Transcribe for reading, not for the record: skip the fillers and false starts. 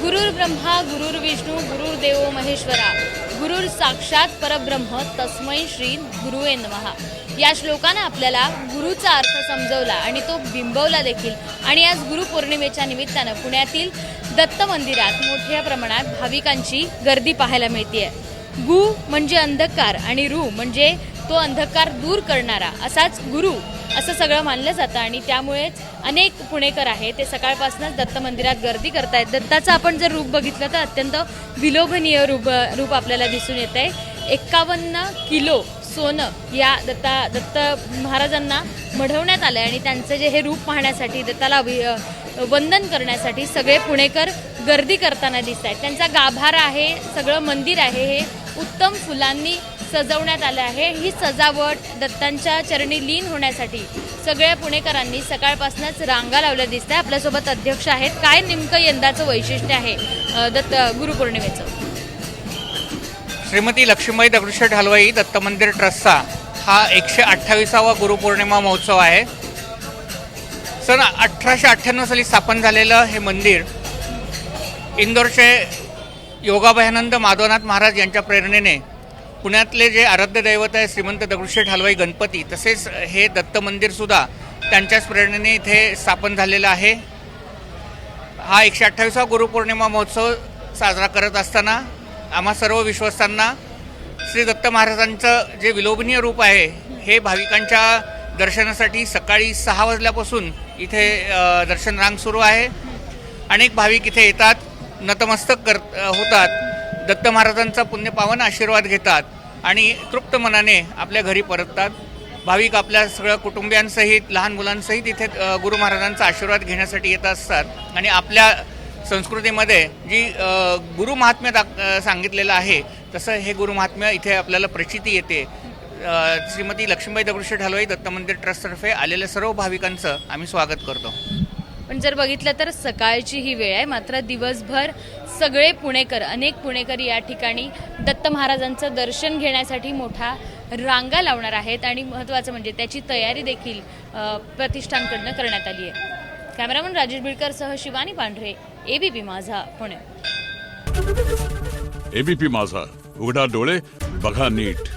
गुरुर् ब्रह्मा गुरुर्विष्णू गुरुर्देवो महेश्वरा गुरुर साक्षात परब्रह्म तस्मै श्री गुरुवे नमः। या श्लोकाने आपल्याला गुरुचा अर्थ समजवला आणि तो बिंबवला देखील। आणि आज गुरुपौर्णिमेच्या निमित्तानं पुण्यातील दत्त मंदिरात मोठ्या प्रमाणात भाविकांची गर्दी पाहायला मिळते। गु म्हणजे अंधकार आणि रु म्हणजे तो अंधकार दूर करणारा, असाच गुरु असं सगळं मानलं जातं। आणि त्यामुळेच अनेक पुणेकर आहे ते सकाळपासूनच दत्त मंदिरात गर्दी करतायत। दत्ताचं आपण जर रूप बघितलं तर अत्यंत विलोभनीय रूप आपल्याला दिसून येत आहे। 51 किलो सोनं या दत्त महाराजांना मढवण्यात आलं आणि त्यांचं जे हे रूप पाहण्यासाठी दत्ताला वंदन करण्यासाठी सगळे पुणेकर गर्दी करताना दिसत आहेत। त्यांचा गाभारा आहे, सगळं मंदिर आहे हे उत्तम फुलांनी सजवण्यात आलं आहे। ही सजावट दत्तांच्या चरणी लीन होण्यासाठी सगळ्या पुणेकरांनी सकाळपासूनच रांगा लावल्या दिसत आहे। आपल्यासोबत अध्यक्ष आहेत। काय नेमकं यंदाचं वैशिष्ट्य आहे दत्त गुरुपौर्णिमेचं? श्रीमती लक्ष्मीबाई दगडूशेठ हलवाई दत्त मंदिर ट्रस्टचा हा 128वा गुरुपौर्णिमा महोत्सव आहे। सन 1898 साली स्थापन झालेलं हे मंदिर इंदोरचे योगाभयानंद माधवनाथ महाराज यांच्या प्रेरणेने पुण्यातले जे आराध्य दैवत आहे श्रीमंत दगडूशेठ हलवाई गणपती, तसेच हे दत्त मंदिरसुद्धा त्यांच्याच प्रेरणेने इथे स्थापन झालेलं आहे। हा 128वा गुरुपौर्णिमा महोत्सव साजरा करत असताना आम्हा सर्व विश्वासांना श्री दत्त महाराजांचं जे विलोभनीय रूप आहे हे भाविकांच्या दर्शनासाठी सकाळी 6 वाजल्यापासून इथे दर्शन रांग सुरू आहे। अनेक भाविक इथे येतात, नतमस्तक होतात, दत्त महाराजांचा पुण्यपावन आशीर्वाद घेतात आणि तृप्त मनाने आपल्या घरी परततात। भाविक आपल्या सगळ्या कुटुंबियांसहित लहान मुलांसहित इथे गुरु महाराजांचा आशीर्वाद घेण्यासाठी येत असतात। आणि आपल्या संस्कृतीमध्ये जी गुरु महात्म्य सांगितलेलं आहे तसं हे गुरु महात्म्य इथे आपल्याला प्रचिती येते। श्रीमती लक्ष्मीबाई दगडूशेठ हलवाई दत्त मंदिर ट्रस्टतर्फे आलेल्या सर्व भाविकांचं आम्ही स्वागत करतो। पण जर बघितलं तर सकाळची ही वेळ आहे, मात्र दिवसभर सगळे पुणेकर, अनेक पुणेकर या ठिकाणी दत्त महाराजांचं दर्शन घेण्यासाठी मोठा रांगा लावणार आहेत। आणि महत्त्वाचं म्हणजे त्याची तयारी देखील प्रतिष्ठानकडनं करण्यात आली आहे। कॅमेरामन राजेश बिळकर सह शिवानी पांढरे, एबीपी माझा, पुणे। एबीपी माझा, उघडा डोळे बघा नीट।